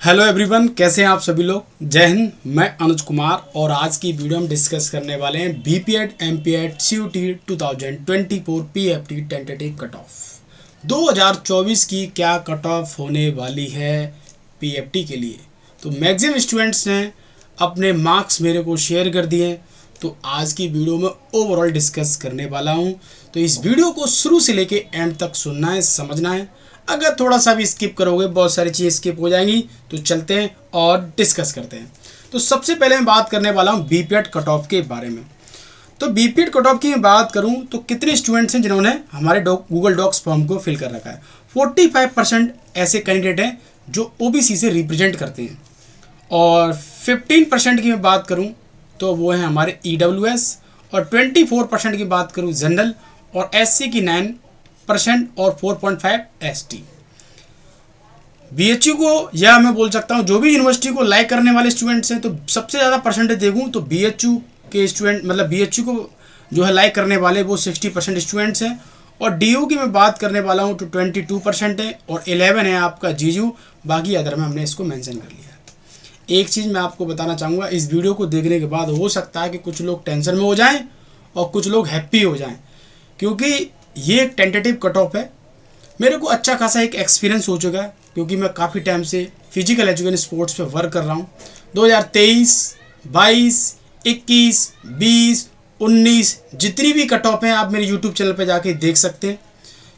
Hello everyone, कैसे हैं आप सभी लोग। जय हिंद। मैं अनुज कुमार और आज की वीडियो हम डिस्कस करने वाले हैं BPEd MPEd CUET 2024 PFT tentative cut off 2024 की क्या कट ऑफ होने वाली है पीएफटी के लिए। तो मैक्सिमम स्टूडेंट्स ने अपने मार्क्स मेरे को शेयर कर दिए। तो आज की वीडियो में ओवरऑल डिस्कस करने वाला हूं। तो इस वीडियो को शुरू से लेके एंड तक सुनना है, समझना है। अगर थोड़ा सा भी स्किप करोगे बहुत सारी चीज़ें स्किप हो जाएंगी। तो चलते हैं और डिस्कस करते हैं। तो सबसे पहले मैं बात करने वाला हूं बीपीएड कट ऑफ के बारे में। तो बीपीएड कट ऑफ की मैं बात करूं तो कितने स्टूडेंट्स हैं जिन्होंने हमारे गूगल डॉक्स फॉर्म को फिल कर रखा है। 45% ऐसे कैंडिडेट हैं जो ओबीसी से रिप्रेजेंट करते हैं और 15% की मैं बात करूं तो वो है हमारे ईडब्ल्यूएस और 24% की बात करूं जनरल और एससी की 9% और 4.5 एसटी। बीएचयू को या मैं बोल सकता हूं जो भी यूनिवर्सिटी को लाइक करने वाले स्टूडेंट्स हैं तो सबसे ज़्यादा परसेंटेज देखूं तो बीएचयू के स्टूडेंट मतलब बीएचयू को जो है लाइक करने वाले वो 60% स्टूडेंट्स हैं। और डीयू की मैं बात करने वाला हूं तो 22% है और 11 है आपका जीयू। बाकी अदर में हमने इसको मेंशन कर लिया। एक चीज़ मैं आपको बताना चाहूँगा, इस वीडियो को देखने के बाद हो सकता है कि कुछ लोग टेंशन में हो जाएं और कुछ लोग हैप्पी हो जाएं, क्योंकि ये एक टेंटेटिव कट ऑफ है। मेरे को अच्छा खासा एक एक्सपीरियंस हो चुका है क्योंकि मैं काफ़ी टाइम से फिजिकल एजुकेशन स्पोर्ट्स पे वर्क कर रहा हूँ। 2023, 22, 21, 20, 19 जितनी भी कट ऑफ हैं आप मेरे यूट्यूब चैनल पे जाके देख सकते हैं।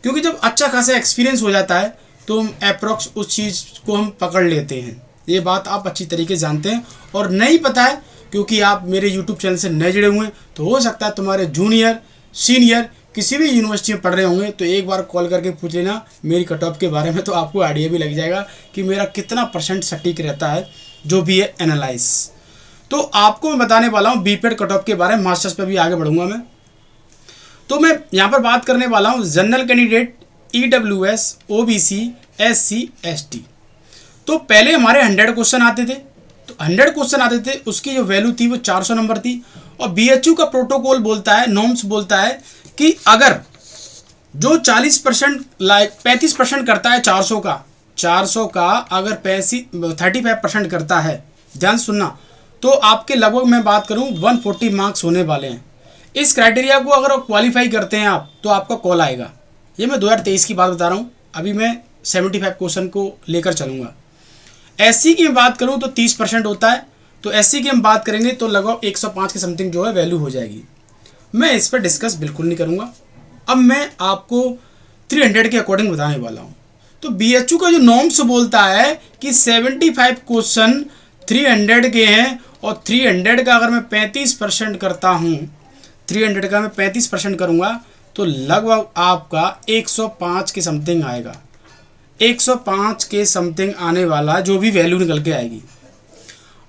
क्योंकि जब अच्छा खासा एक्सपीरियंस हो जाता है तो हम अप्रॉक्स उस चीज़ को हम पकड़ लेते हैं। ये बात आप अच्छी तरीके से जानते हैं और नहीं पता है क्योंकि आप मेरे यूट्यूब चैनल से नए जुड़े हुए हैं तो हो सकता है तुम्हारे जूनियर सीनियर किसी भी यूनिवर्सिटी में पढ़ रहे होंगे तो एक बार कॉल करके पूछ लेना मेरी कट ऑफ के बारे में, तो आपको आइडिया भी लग जाएगा कि मेरा कितना परसेंट सटीक रहता है जो भी है एनालाइज। तो आपको मैं बताने वाला हूँ बीपीएड कट ऑफ के बारे में। मास्टर्स पे भी आगे बढ़ूंगा मैं। तो मैं यहाँ पर बात करने वाला हूँ general candidate, EWS, OBC, SC, ST. तो पहले हमारे 100 क्वेश्चन आते थे। तो 100 क्वेश्चन आते थे, उसकी जो वैल्यू थी वो 400 नंबर थी। और बीएचयू का प्रोटोकॉल बोलता है, नॉर्म्स बोलता है कि अगर जो 40% लाइक 35% करता है 400 का अगर 35% करता है, ध्यान सुनना, तो आपके लगभग मैं बात करूं 140 मार्क्स होने वाले हैं। इस क्राइटेरिया को अगर क्वालिफाई करते हैं आप तो आपका कॉल आएगा। ये मैं 2023 की बात बता रहा हूं, अभी मैं 75 क्वेश्चन को लेकर चलूंगा। एससी की मैं बात करूं तो 30% होता है। तो एससी की हम बात करेंगे तो लगभग 105 के समथिंग जो है वैल्यू हो जाएगी। मैं इस पर डिस्कस बिल्कुल नहीं करूंगा। अब मैं आपको 300 के अकॉर्डिंग बताने वाला हूं। तो बीएचयू का जो नॉर्म्स बोलता है कि 75 क्वेश्चन 300 के हैं और 300 का अगर मैं 35% करता हूं, 300 का मैं 35% करूंगा तो लगभग आपका 105 के समथिंग आएगा। 105 के समथिंग आने वाला जो भी वैल्यू निकल के आएगी।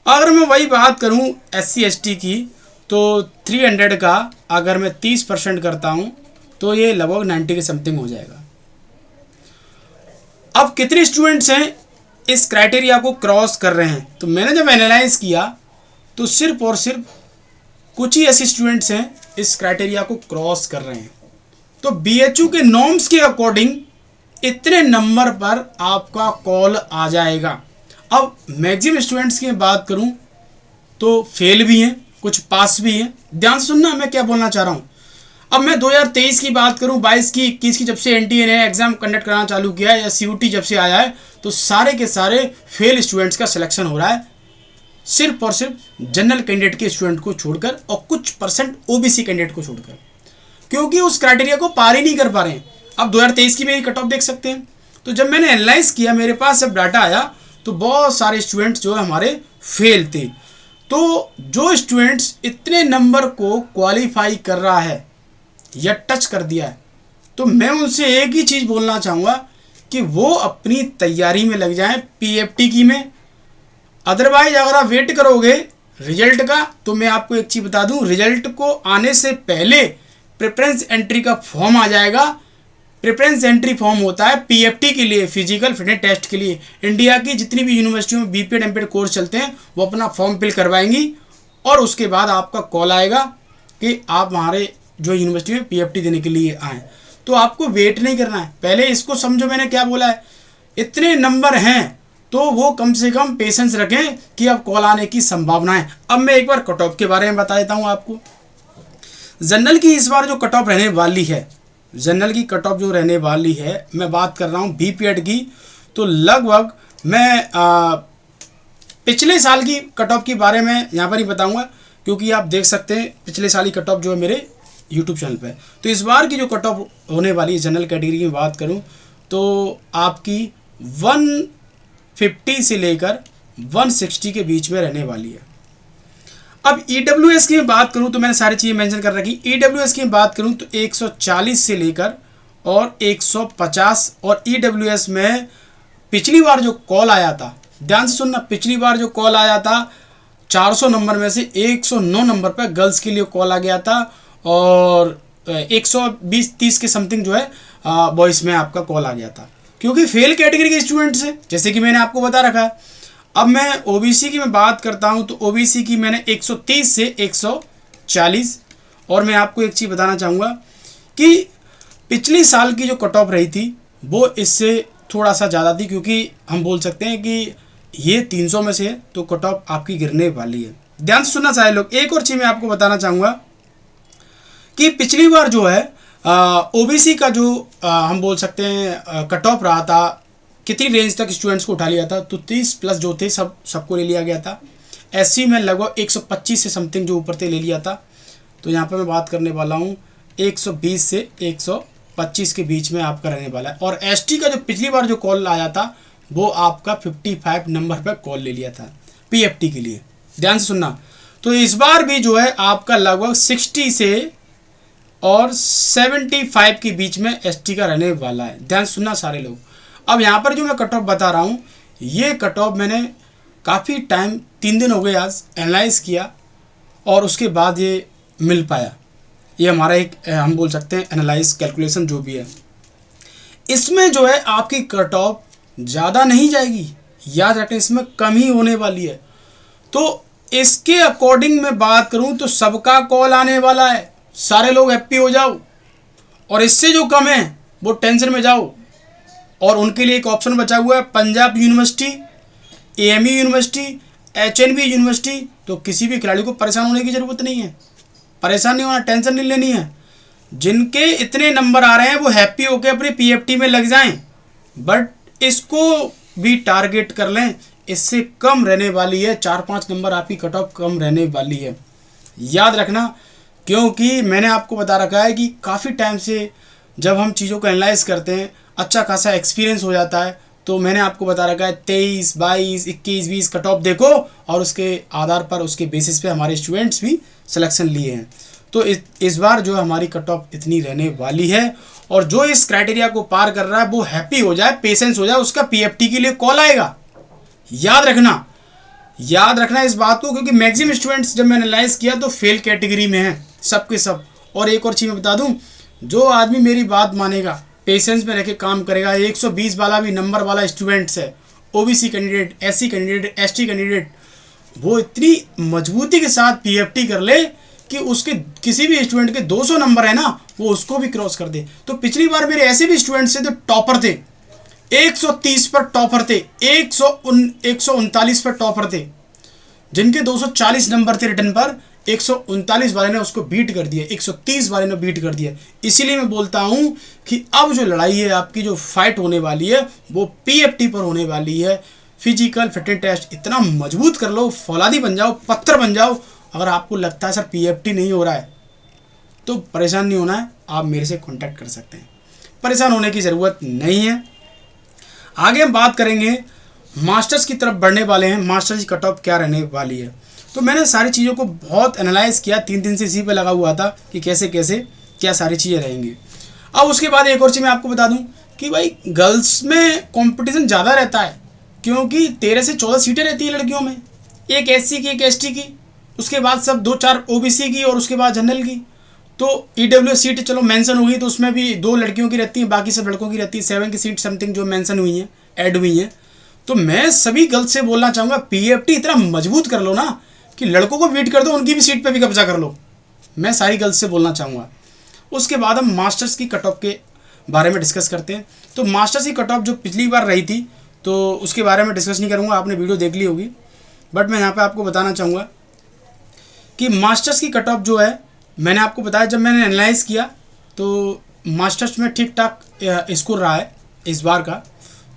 अगर मैं वही बात करूं एससी एसटी की तो 300 का अगर मैं 30% करता हूं तो ये लगभग 90 के समथिंग हो जाएगा। अब कितने स्टूडेंट्स हैं इस क्राइटेरिया को क्रॉस कर रहे हैं, तो मैंने जब एनालाइज किया तो सिर्फ और सिर्फ कुछ ही ऐसे स्टूडेंट्स हैं इस क्राइटेरिया को क्रॉस कर रहे हैं। तो बीएचयू के नॉर्म्स के अकॉर्डिंग इतने नंबर पर आपका कॉल आ जाएगा। अब मैक्सिमम स्टूडेंट्स की बात करूं तो फेल भी हैं, कुछ पास भी हैं। ध्यान सुनना मैं क्या बोलना चाह रहा हूं। अब मैं 2023 की बात करूं, 22 की, 21 की, जब से एनटीए ने एग्जाम कंडक्ट करना चालू किया है या सीयूटी जब से आया है तो सारे के सारे फेल स्टूडेंट्स का सिलेक्शन हो रहा है, सिर्फ और सिर्फ जनरल कैंडिडेट के स्टूडेंट को छोड़कर और कुछ परसेंट ओबीसी कैंडिडेट को छोड़कर, क्योंकि उस क्राइटेरिया को पार ही नहीं कर पा रहे हैं। अब 2023 की मेरी कट ऑफ देख सकते हैं। तो जब मैंने एनालाइज किया मेरे पास जब डाटा आया तो बहुत सारे स्टूडेंट्स जो है हमारे फेल थे। तो जो स्टूडेंट्स इतने नंबर को क्वालिफाई कर रहा है या टच कर दिया है तो मैं उनसे एक ही चीज़ बोलना चाहूँगा कि वो अपनी तैयारी में लग जाएं पीएफटी की में। अदरवाइज अगर आप वेट करोगे रिजल्ट का तो मैं आपको एक चीज़ बता दूं, रिजल्ट को आने से पहले प्रेफरेंस एंट्री का फॉर्म आ जाएगा। प्रेफरेंस एंट्री फॉर्म होता है पीएफटी के लिए, फिजिकल फिटनेस टेस्ट के लिए। इंडिया की जितनी भी यूनिवर्सिटियों में बीपीएड एमपीएड कोर्स चलते हैं वो अपना फॉर्म फिल करवाएंगी और उसके बाद आपका कॉल आएगा कि आप हमारे जो यूनिवर्सिटी में पीएफटी देने के लिए आएँ। तो आपको वेट नहीं करना है, पहले इसको समझो मैंने क्या बोला है। इतने नंबर हैं तो वो कम से कम पेशेंस रखें कि अब कॉल आने की संभावना है। अब मैं एक बार कट ऑफ के बारे में बता देता हूँ आपको। जनरल की इस बार जो कट ऑफ रहने वाली है, जनरल की कट ऑफ जो रहने वाली है, मैं बात कर रहा हूँ बीपीएड की, तो लगभग मैं पिछले साल की कट ऑफ के बारे में यहाँ पर ही बताऊँगा, क्योंकि आप देख सकते हैं पिछले साल की कट ऑफ जो है मेरे यूट्यूब चैनल पे। तो इस बार की जो कट ऑफ होने वाली है जनरल कैटेगरी की बात करूँ तो आपकी 150 से लेकर 160 के बीच में रहने वाली है। अब ईडब्ल्यूएस की बात करूं तो मैंने सारी चीज़ें मेंशन कर रखी। ईडब्ल्यूएस की बात करूं तो 140 से लेकर और 150, और ईडब्ल्यूएस में पिछली बार जो कॉल आया था, ध्यान से सुनना, पिछली बार जो कॉल आया था 400 नंबर में से 109 नंबर पर गर्ल्स के लिए कॉल आ गया था, और 120-30 के समथिंग जो है बॉयज़ में आपका कॉल आ गया था, क्योंकि फेल कैटेगरी के स्टूडेंट्स हैं, जैसे कि मैंने आपको बता रखा है। अब मैं ओबीसी की मैं बात करता हूं तो ओबीसी की मैंने 130 से 140, और मैं आपको एक चीज़ बताना चाहूँगा कि पिछली साल की जो कट ऑफ रही थी वो इससे थोड़ा सा ज़्यादा थी, क्योंकि हम बोल सकते हैं कि ये 300 में से है, तो कट ऑफ आपकी गिरने वाली है। ध्यान से सुनना सारे लोग। एक और चीज़ मैं आपको बताना चाहूँगा कि पिछली बार जो है ओबीसी का जो हम बोल सकते हैं कट ऑफ रहा था, कितनी रेंज तक स्टूडेंट्स को उठा लिया था, तो 30 प्लस जो थे सबको ले लिया गया था। एससी में लगभग 125 से समथिंग जो ऊपर थे ले लिया था। तो यहाँ पर मैं बात करने वाला हूँ 120 से 125 के बीच में आपका रहने वाला है। और एसटी का जो पिछली बार जो कॉल आया था वो आपका 55 नंबर पर कॉल ले लिया था पीएफटी के लिए। ध्यान से सुनना। तो इस बार भी जो है आपका लगभग 60 से और 75 के बीच में एसटी का रहने वाला है। ध्यान सुनना सारे लोग। अब यहाँ पर जो मैं कट ऑफ बता रहा हूँ, ये कट ऑफ मैंने काफ़ी टाइम 3 दिन हो गए आज एनालाइज किया, और उसके बाद ये मिल पाया। ये हमारा एक हम बोल सकते हैं एनालाइज कैलकुलेशन जो भी है, इसमें जो है आपकी कट ऑफ ज़्यादा नहीं जाएगी, याद रखें इसमें कम ही होने वाली है। तो इसके अकॉर्डिंग मैं बात करूँ तो सबका कॉल आने वाला है, सारे लोग हैप्पी हो जाओ, और इससे जो कम है वो टेंशन में जाओ। और उनके लिए एक ऑप्शन बचा हुआ है Punjab university, AMU university, HNB university. तो किसी भी खिलाड़ी को परेशान होने की ज़रूरत नहीं है, परेशान नहीं होना, टेंशन नहीं लेनी है। जिनके इतने नंबर आ रहे हैं वो हैप्पी होकर अपने पीएफटी में लग जाएं, बट इसको भी टारगेट कर लें, इससे कम रहने वाली है, 4-5 नंबर आपकी कट ऑफ कम रहने वाली है, याद रखना। क्योंकि मैंने आपको बता रखा है कि काफ़ी टाइम से जब हम चीज़ों को एनालाइज करते हैं अच्छा खासा एक्सपीरियंस हो जाता है। तो मैंने आपको बता रखा है 23, 22, 21, 20 कट ऑफ देखो, और उसके आधार पर उसके बेसिस पे हमारे स्टूडेंट्स भी सिलेक्शन लिए हैं। तो इस बार जो हमारी कट ऑफ इतनी रहने वाली है, और जो इस क्राइटेरिया को पार कर रहा है वो हैप्पी हो जाए, पेशेंस हो जाए, उसका पीएफटी के लिए कॉल आएगा। याद रखना इस बात को, क्योंकि मैक्सिमम स्टूडेंट्स जब मैंने एनालाइज किया तो फेल कैटेगरी में हैं सब के सब। और एक और चीज़ मैं बता दूं, जो आदमी मेरी बात मानेगा, पेशेंस में रह के काम करेगा, 120 वाला भी नंबर वाला स्टूडेंट्स है, OBC candidate, SC candidate, ST candidate, वो इतनी मजबूती के साथ पीएफटी कर ले कि उसके किसी भी स्टूडेंट के 200 नंबर है ना, वो उसको भी क्रॉस कर दे। तो पिछली बार मेरे ऐसे भी स्टूडेंट्स थे जो टॉपर थे, 130 पर टॉपर थे, 139 पर टॉपर थे, जिनके 240 नंबर थे रिटर्न पर, 139 वाले ने उसको बीट कर दिया, 130 वाले ने बीट कर दिया। इसीलिए मैं बोलता हूं कि अब जो लड़ाई है आपकी, जो फाइट होने वाली है वो पीएफटी पर होने वाली है। फिजिकल फिटनेस टेस्ट इतना मजबूत कर लो, फौलादी बन जाओ, पत्थर बन जाओ। अगर आपको लगता है सर पीएफटी नहीं हो रहा है तो परेशान नहीं होना है, आप मेरे से कॉन्टैक्ट कर सकते हैं, परेशान होने की ज़रूरत नहीं है। आगे हम बात करेंगे मास्टर्स की तरफ बढ़ने वाले हैं, मास्टर्स की कट ऑफ क्या रहने वाली है। तो मैंने सारी चीज़ों को बहुत एनालाइज किया, 3 दिन से इसी पे लगा हुआ था कि कैसे कैसे क्या सारी चीज़ें रहेंगी। अब उसके बाद एक और चीज़ मैं आपको बता दूं कि भाई गर्ल्स में कंपटीशन ज़्यादा रहता है, क्योंकि 13 से 14 सीटें रहती है लड़कियों में, एक एससी की, एक एसटी की, उसके बाद सब 2-4 ओबीसी की, और उसके बाद जनरल की। तो ईडब्ल्यू सीट चलो मेंशन हुई तो उसमें भी 2 लड़कियों की रहती है, बाकी सब लड़कों की रहती है, 7 की सीट समथिंग जो मेंशन हुई हैं, ऐड हुई हैं। तो मैं सभी गर्ल्स से बोलना चाहूँगा पीएफटी इतना मजबूत कर लो ना कि लड़कों को बीट कर दो, उनकी भी सीट पे भी कब्जा कर लो। मैं सारी गर्ल्स से बोलना चाहूँगा। उसके बाद हम मास्टर्स की कट ऑफ के बारे में डिस्कस करते हैं। तो मास्टर्स की कट ऑफ जो पिछली बार रही थी तो उसके बारे में डिस्कस नहीं करूँगा, आपने वीडियो देख ली होगी। बट मैं यहाँ पे आपको बताना चाहूँगा कि मास्टर्स की कट ऑफ जो है, मैंने आपको बताया जब मैंने एनालाइज़ किया तो मास्टर्स में ठीक ठाक स्कोर रहा है इस बार का।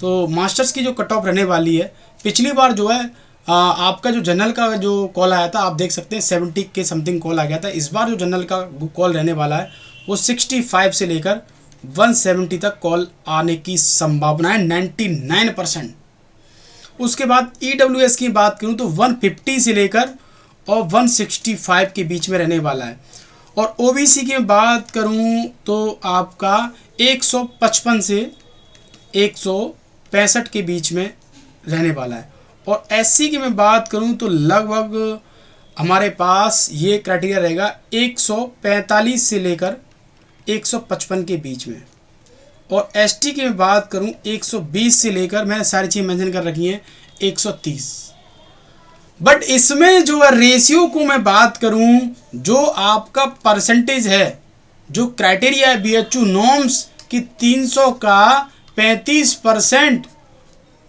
तो मास्टर्स की जो कट ऑफ रहने वाली है, पिछली बार जो है आपका जो जनरल का जो कॉल आया था, आप देख सकते हैं 70 के समथिंग कॉल आ गया था। इस बार जो जनरल का कॉल रहने वाला है वो 65 से लेकर 170 तक कॉल आने की संभावना है, 99%। उसके बाद EWS की बात करूं तो 150 से लेकर और 165 के बीच में रहने वाला है। और OBC की बात करूं तो आपका 155 से 165 के बीच में रहने वाला है। और SC की मैं बात करूं तो लगभग हमारे पास ये क्राइटेरिया रहेगा 145 से लेकर 155 के बीच में। और ST की मैं बात करूं 120 से लेकर, मैंने सारी चीज़ मेंशन कर रखी हैं, 130। बट इसमें जो है रेशियो को मैं बात करूं, जो आपका परसेंटेज है, जो क्राइटेरिया है BHU नॉर्म्स की 300 का 35%,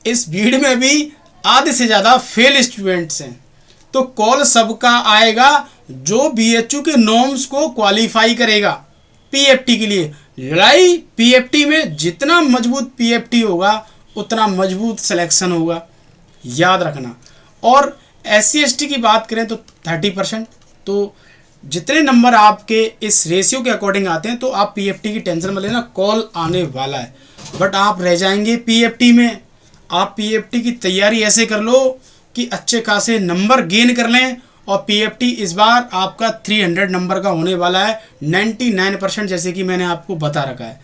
इस भीड़ में भी आधे से ज़्यादा फेल स्टूडेंट्स हैं। तो कॉल सबका आएगा जो BHU के नॉर्म्स को क्वालिफाई करेगा PFT के लिए। लड़ाई PFT में, जितना मजबूत PFT होगा उतना मजबूत सिलेक्शन होगा, याद रखना। और SC ST की बात करें तो 30%। तो जितने नंबर आपके इस रेशियो के अकॉर्डिंग आते हैं तो आप PFT की टेंशन मत लेना, कॉल आने वाला है। बट आप रह जाएंगे PFT में। आप PFT की तैयारी ऐसे कर लो कि अच्छे खासे नंबर गेन कर लें। और PFT इस बार आपका 300 नंबर का होने वाला है, 99%, जैसे कि मैंने आपको बता रखा है।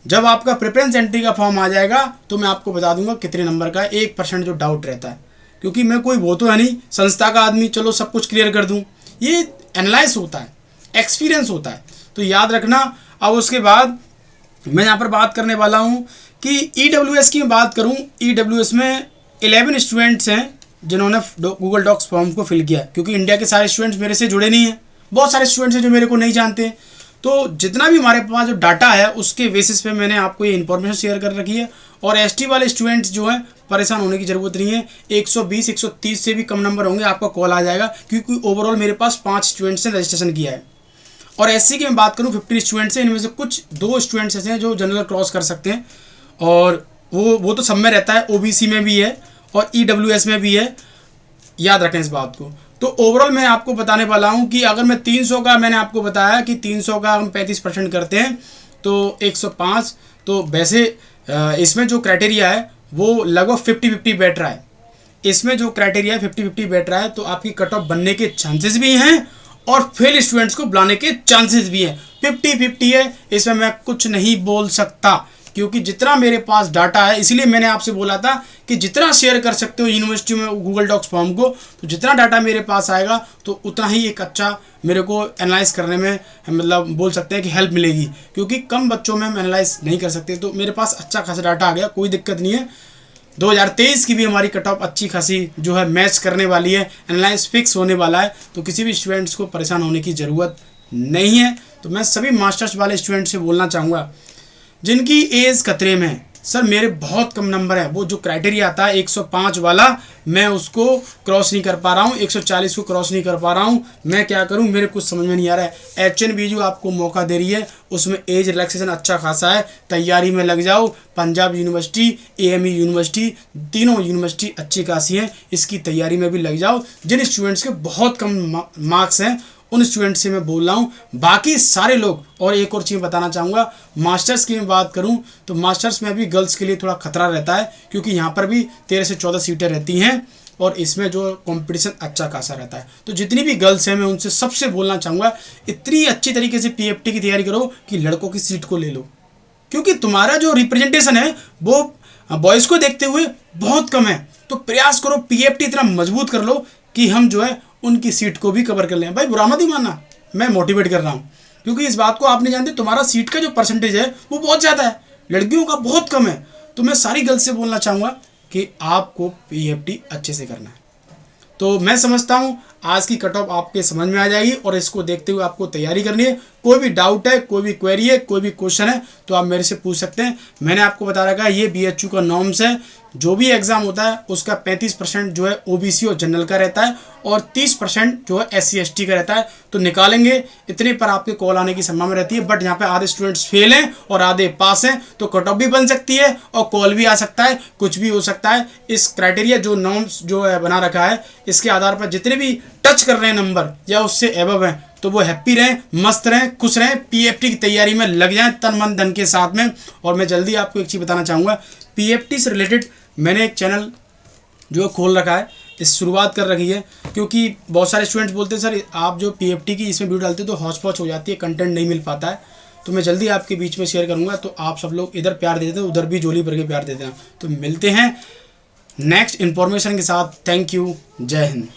जब आपका प्रेफरेंस एंट्री का फॉर्म आ जाएगा तो मैं आपको बता दूंगा कितने नंबर का है। 1% जो डाउट रहता है, क्योंकि मैं कोई वो तो है नहीं संस्था का आदमी चलो सब कुछ क्लियर कर दूं। ये एनालाइज होता है, एक्सपीरियंस होता है, तो याद रखना। अब उसके बाद मैं यहाँ पर बात करने वाला हूँ कि EWS की बात करूँ। EWS में 11 स्टूडेंट्स हैं जिन्होंने गूगल डॉक्स फॉर्म को फिल किया, क्योंकि इंडिया के सारे स्टूडेंट्स मेरे से जुड़े नहीं हैं। बहुत सारे स्टूडेंट्स हैं जो मेरे को नहीं जानते। तो जितना भी हमारे पास जो डाटा है उसके बेसिस पे मैंने आपको ये इन्फॉर्मेशन शेयर कर रखी है। और ST वाले स्टूडेंट्स जो हैं परेशान होने की ज़रूरत नहीं है। 120 130 से भी कम नंबर होंगे, आपका कॉल आ जाएगा, क्योंकि ओवरऑल मेरे पास 5 स्टूडेंट्स ने रजिस्ट्रेशन किया है। और SC की मैं बात करूँ 50 स्टूडेंट्स हैं, इनमें से कुछ 2 स्टूडेंट्स ऐसे हैं जो जनरल क्रॉस कर सकते हैं। और वो तो सब में रहता है, OBC में भी है और EWS में भी है, याद रखें इस बात को। तो ओवरऑल मैं आपको बताने वाला हूं कि अगर मैं 300 का, मैंने आपको बताया कि 300 का हम 35% करते हैं तो 105। तो वैसे इसमें जो क्राइटेरिया है वो लगभग 50-50 बैठ रहा है। इसमें जो क्राइटेरिया 50-50 बैठ रहा है, तो आपकी कट ऑफ बनने के चांसेस भी हैं और फेल स्टूडेंट्स को बुलाने के चांसेस भी हैं। 50-50 है, इसमें मैं कुछ नहीं बोल सकता, क्योंकि जितना मेरे पास डाटा है, इसीलिए मैंने आपसे बोला था कि जितना शेयर कर सकते हो यूनिवर्सिटी में गूगल डॉक्स फॉर्म को, तो जितना डाटा मेरे पास आएगा तो उतना ही एक अच्छा मेरे को एनालाइज करने में, मतलब बोल सकते हैं कि हेल्प मिलेगी, क्योंकि कम बच्चों में हम एनालाइज नहीं कर सकते। तो मेरे पास अच्छा खासा डाटा आ गया, कोई दिक्कत नहीं है। 2023 की भी हमारी कट ऑफ अच्छी खासी जो है मैच करने वाली है, एनालाइज फिक्स होने वाला है, तो किसी भी स्टूडेंट्स को परेशान होने की ज़रूरत नहीं है। तो मैं सभी मास्टर्स वाले स्टूडेंट से बोलना चाहूँगा जिनकी एज खतरे में है, सर मेरे बहुत कम नंबर है, वो जो क्राइटेरिया आता है 105 वाला, मैं उसको क्रॉस नहीं कर पा रहा हूँ, 140 को क्रॉस नहीं कर पा रहा हूँ, मैं क्या करूँ, मेरे कुछ समझ में नहीं आ रहा है। HNB जो आपको मौका दे रही है उसमें एज रिलैक्सेशन अच्छा खासा है, तैयारी में लग जाओ। पंजाब यूनिवर्सिटी, AME यूनिवर्सिटी, तीनों यूनिवर्सिटी अच्छी खासी हैं, इसकी तैयारी में भी लग जाओ। जिन स्टूडेंट्स के बहुत कम मार्क्स हैं उन स्टूडेंट से मैं बोल रहा हूँ, बाकी सारे लोग। और एक और चीज़ बताना चाहूँगा, मास्टर्स की मैं बात करूँ तो मास्टर्स में भी गर्ल्स के लिए थोड़ा खतरा रहता है, क्योंकि यहाँ पर भी 13 से 14 सीटें रहती हैं और इसमें जो कंपटीशन अच्छा खासा रहता है। तो जितनी भी गर्ल्स हैं मैं उनसे सबसे बोलना चाहूँगा, इतनी अच्छी तरीके से PFT की तैयारी करो कि लड़कों की सीट को ले लो, क्योंकि तुम्हारा जो रिप्रेजेंटेशन है वो बॉयज़ को देखते हुए बहुत कम है। तो प्रयास करो PFT इतना मजबूत कर लो कि हम जो है उनकी सीट को भी कवर कर लें। भाई बुरा मत ही मानना, मैं मोटिवेट कर रहा हूँ, क्योंकि इस बात को आप नहीं जानते, तुम्हारा सीट का जो परसेंटेज है वो बहुत ज़्यादा है, लड़कियों का बहुत कम है। तो मैं सारी गर्ल्स से बोलना चाहूँगा कि आपको PFT अच्छे से करना है। तो मैं समझता हूँ आज की कट ऑफ आपके समझ में आ जाएगी और इसको देखते हुए आपको तैयारी करनी है। कोई भी डाउट है, कोई भी क्वेरी है, कोई भी क्वेश्चन है तो आप मेरे से पूछ सकते हैं। मैंने आपको बता रखा है ये BHU का नॉर्म्स है। जो भी एग्जाम होता है उसका 35% जो है OBC और जनरल का रहता है और 30% जो है SC ST का रहता है। तो निकालेंगे इतने पर आपके कॉल आने की संभावना रहती है। बट यहाँ पे आधे स्टूडेंट्स फेल हैं और आधे पास हैं, तो कट ऑफ भी बन सकती है और कॉल भी आ सकता है, कुछ भी हो सकता है। इस क्राइटेरिया जो नॉर्म्स जो है बना रखा है, इसके आधार पर जितने भी टच कर रहे हैं नंबर या उससे एबव हैं तो वो हैप्पी रहें, मस्त रहें, खुश रहें, PFT की तैयारी में लग जाएं तन मन धन के साथ में। और मैं जल्दी आपको एक चीज़ बताना चाहूँगा, PFT से रिलेटेड मैंने एक चैनल जो खोल रखा है, इस शुरुआत कर रखी है, क्योंकि बहुत सारे स्टूडेंट्स बोलते हैं सर आप जो PFT की इसमें वीडियो डालते हो तो हौच पौच हो जाती है, कंटेंट नहीं मिल पाता है। तो मैं जल्दी आपके बीच में शेयर करूँगा, तो आप सब लोग इधर प्यार देते हैं, उधर भी जोली भर के प्यार देते हैं। तो मिलते हैं नेक्स्ट इन्फॉर्मेशन के साथ। थैंक यू, जय हिंद।